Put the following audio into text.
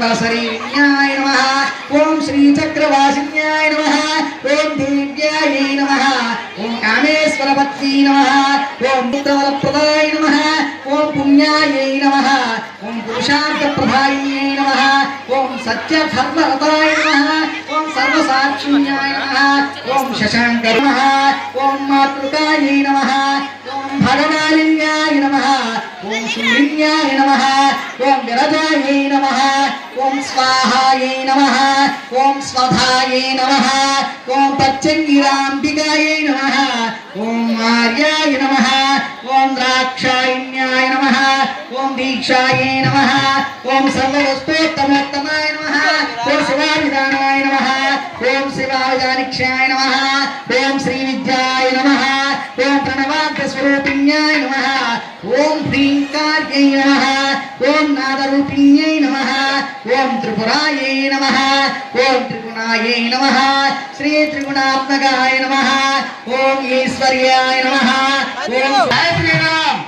वरसरीण्याय नमः ओम श्रीचक्रवासिन्याय नमः ओम देव्याय नमः ओम कामेश्वरपत्नी नमः ओम पुत्रवरप्रदाय नमः ओम पुण्याय नमः ओम पुरुषार्थप्रदायिन्यै नमः ओम सत्यधर्मरताय नमः ओम सर्वसाक्षिण्याय नमः ओम शशाङ्काय नमः ओम मातृकाय नमः ओम भगवालिन्याय नमः ओम शूलिन्याय नमः ओम विरजाय नमः ओम स्वाहाय नमः ओम स्वधाय नमः ओम पच्चङ्गिराम्बिकाय नमः ओम आर्याय नमः ओम द्राक्षायिन्याय नमः ओम दीक्षाय नमः ओम सर्ववस्तोत्तमोत्तमाय नमः ओम शिवाभिधानाय नमः ओम शिवाभिधानिक्षाय नमः ओम श्रीविद्याय नमः ओम प्रणवार्थस्वरूपिण्याय नमः ओम ह्रीङ्कार्यै नमः ओम नादरूपिण्यै नमः ओम त्रिपुरायै नमः ओम त्रिगुणायै नमः श्री त्रिगुणात्मकाय नमः ओम ईश्वर्याय नमः ओम जय श्री राम।